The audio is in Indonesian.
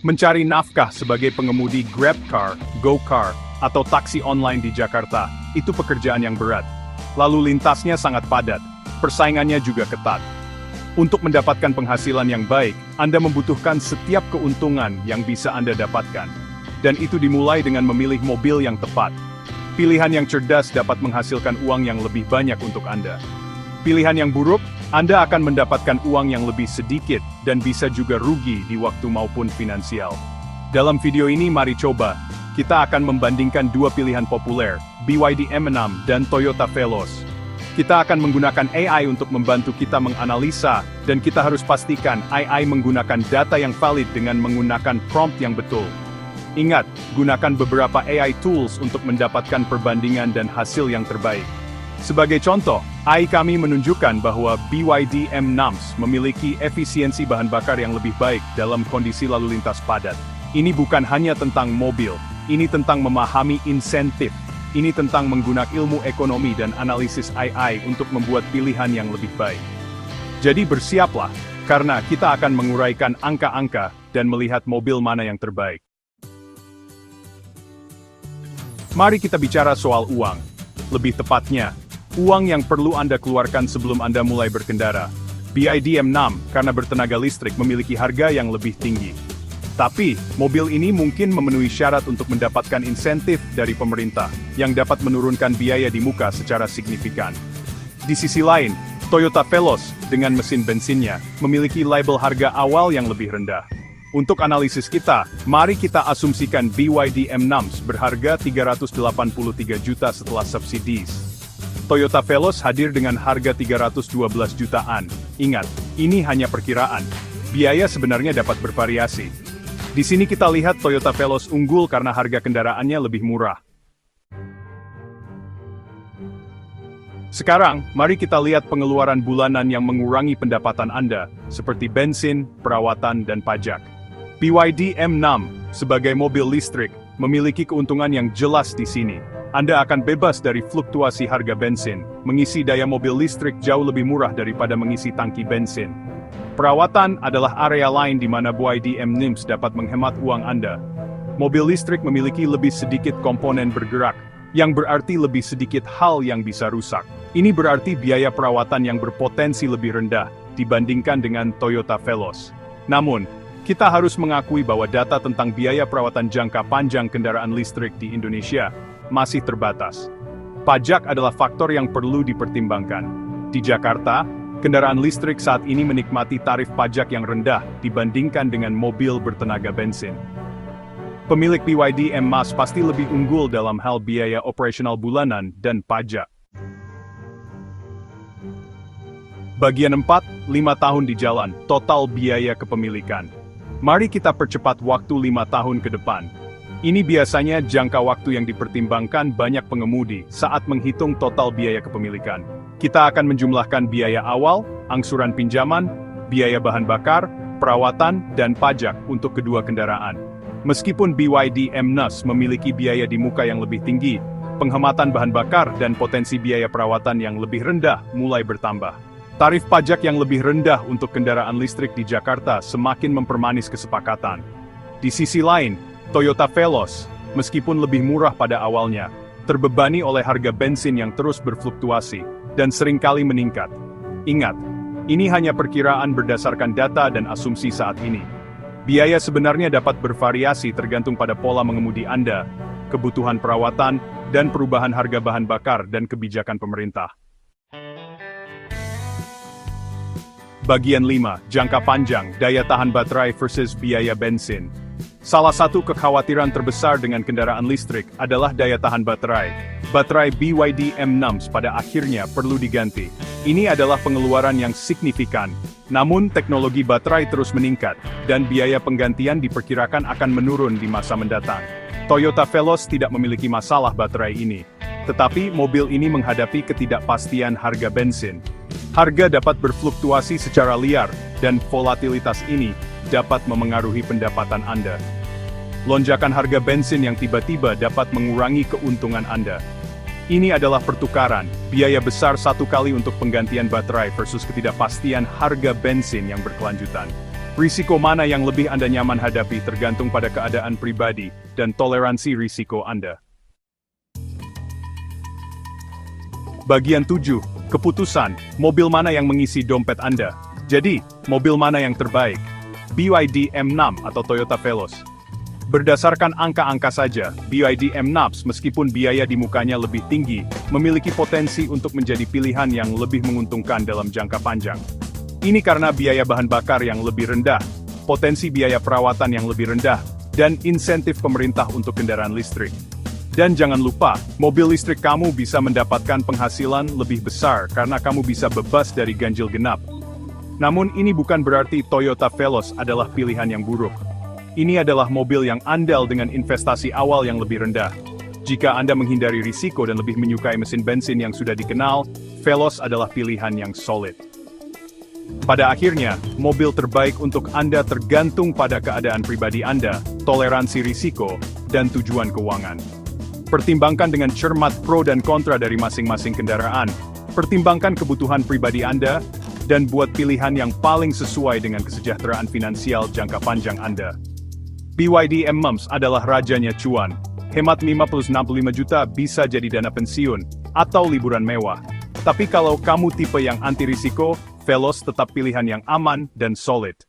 Mencari nafkah sebagai pengemudi GrabCar, GoCar, atau taksi online di Jakarta, itu pekerjaan yang berat. Lalu lintasnya sangat padat, persaingannya juga ketat. Untuk mendapatkan penghasilan yang baik, Anda membutuhkan setiap keuntungan yang bisa Anda dapatkan. Dan itu dimulai dengan memilih mobil yang tepat. Pilihan yang cerdas dapat menghasilkan uang yang lebih banyak untuk Anda. Pilihan yang buruk, Anda akan mendapatkan uang yang lebih sedikit dan bisa juga rugi di waktu maupun finansial. Dalam video ini mari coba, kita akan membandingkan dua pilihan populer, BYD M6 dan Toyota Veloz. Kita akan menggunakan AI untuk membantu kita menganalisa, dan kita harus pastikan AI menggunakan data yang valid dengan menggunakan prompt yang betul. Ingat, gunakan beberapa AI tools untuk mendapatkan perbandingan dan hasil yang terbaik. Sebagai contoh, AI kami menunjukkan bahwa BYD M6 memiliki efisiensi bahan bakar yang lebih baik dalam kondisi lalu lintas padat. Ini bukan hanya tentang mobil, ini tentang memahami insentif. Ini tentang menggunakan ilmu ekonomi dan analisis AI untuk membuat pilihan yang lebih baik. Jadi bersiaplah, karena kita akan menguraikan angka-angka dan melihat mobil mana yang terbaik. Mari kita bicara soal uang. Lebih tepatnya, uang yang perlu Anda keluarkan sebelum Anda mulai berkendara. BYD M6 karena bertenaga listrik memiliki harga yang lebih tinggi. Tapi, mobil ini mungkin memenuhi syarat untuk mendapatkan insentif dari pemerintah, yang dapat menurunkan biaya di muka secara signifikan. Di sisi lain, Toyota Veloz, dengan mesin bensinnya, memiliki label harga awal yang lebih rendah. Untuk analisis kita, mari kita asumsikan BYD M6 berharga 383 juta setelah subsidi. Toyota Veloz hadir dengan harga 312 jutaan. Ingat, ini hanya perkiraan. Biaya sebenarnya dapat bervariasi. Di sini kita lihat Toyota Veloz unggul karena harga kendaraannya lebih murah. Sekarang, mari kita lihat pengeluaran bulanan yang mengurangi pendapatan Anda, seperti bensin, perawatan, dan pajak. BYD M6, sebagai mobil listrik, memiliki keuntungan yang jelas di sini. Anda akan bebas dari fluktuasi harga bensin. Mengisi daya mobil listrik jauh lebih murah daripada mengisi tangki bensin. Perawatan adalah area lain di mana BYD M6 dapat menghemat uang Anda. Mobil listrik memiliki lebih sedikit komponen bergerak, yang berarti lebih sedikit hal yang bisa rusak. Ini berarti biaya perawatan yang berpotensi lebih rendah dibandingkan dengan Toyota Veloz. Namun, kita harus mengakui bahwa data tentang biaya perawatan jangka panjang kendaraan listrik di Indonesia masih terbatas. Pajak adalah faktor yang perlu dipertimbangkan. Di Jakarta, kendaraan listrik saat ini menikmati tarif pajak yang rendah dibandingkan dengan mobil bertenaga bensin. Pemilik BYD M6 pasti lebih unggul dalam hal biaya operasional bulanan dan pajak. Bagian 4, 5 tahun di jalan, total biaya kepemilikan. Mari kita percepat waktu 5 tahun ke depan. Ini biasanya jangka waktu yang dipertimbangkan banyak pengemudi saat menghitung total biaya kepemilikan. Kita akan menjumlahkan biaya awal, angsuran pinjaman, biaya bahan bakar, perawatan, dan pajak untuk kedua kendaraan. Meskipun BYD M6 memiliki biaya di muka yang lebih tinggi, penghematan bahan bakar dan potensi biaya perawatan yang lebih rendah mulai bertambah. Tarif pajak yang lebih rendah untuk kendaraan listrik di Jakarta semakin mempermanis kesepakatan. Di sisi lain, Toyota Veloz, meskipun lebih murah pada awalnya, terbebani oleh harga bensin yang terus berfluktuasi dan seringkali meningkat. Ingat, ini hanya perkiraan berdasarkan data dan asumsi saat ini. Biaya sebenarnya dapat bervariasi tergantung pada pola mengemudi Anda, kebutuhan perawatan, dan perubahan harga bahan bakar dan kebijakan pemerintah. Bagian 5, jangka panjang, daya tahan baterai versus biaya bensin. Salah satu kekhawatiran terbesar dengan kendaraan listrik adalah daya tahan baterai. Baterai BYD M6 pada akhirnya perlu diganti. Ini adalah pengeluaran yang signifikan. Namun teknologi baterai terus meningkat, dan biaya penggantian diperkirakan akan menurun di masa mendatang. Toyota Veloz tidak memiliki masalah baterai ini. Tetapi mobil ini menghadapi ketidakpastian harga bensin. Harga dapat berfluktuasi secara liar, dan volatilitas ini dapat memengaruhi pendapatan Anda. Lonjakan harga bensin yang tiba-tiba dapat mengurangi keuntungan Anda. Ini adalah pertukaran, biaya besar satu kali untuk penggantian baterai versus ketidakpastian harga bensin yang berkelanjutan. Risiko mana yang lebih Anda nyaman hadapi tergantung pada keadaan pribadi dan toleransi risiko Anda. Bagian 7. Keputusan, mobil mana yang mengisi dompet Anda? Jadi, mobil mana yang terbaik? BYD M6 atau Toyota Veloz? Berdasarkan angka-angka saja, BYD M6 meskipun biaya di mukanya lebih tinggi, memiliki potensi untuk menjadi pilihan yang lebih menguntungkan dalam jangka panjang. Ini karena biaya bahan bakar yang lebih rendah, potensi biaya perawatan yang lebih rendah, dan insentif pemerintah untuk kendaraan listrik. Dan jangan lupa, mobil listrik kamu bisa mendapatkan penghasilan lebih besar karena kamu bisa bebas dari ganjil genap. Namun ini bukan berarti Toyota Veloz adalah pilihan yang buruk. Ini adalah mobil yang andal dengan investasi awal yang lebih rendah. Jika Anda menghindari risiko dan lebih menyukai mesin bensin yang sudah dikenal, Veloz adalah pilihan yang solid. Pada akhirnya, mobil terbaik untuk Anda tergantung pada keadaan pribadi Anda, toleransi risiko, dan tujuan keuangan. Pertimbangkan dengan cermat pro dan kontra dari masing-masing kendaraan. Pertimbangkan kebutuhan pribadi Anda, dan buat pilihan yang paling sesuai dengan kesejahteraan finansial jangka panjang Anda. BYD M6 adalah rajanya cuan. Hemat 50-65 juta bisa jadi dana pensiun, atau liburan mewah. Tapi kalau kamu tipe yang anti risiko, Veloz tetap pilihan yang aman dan solid.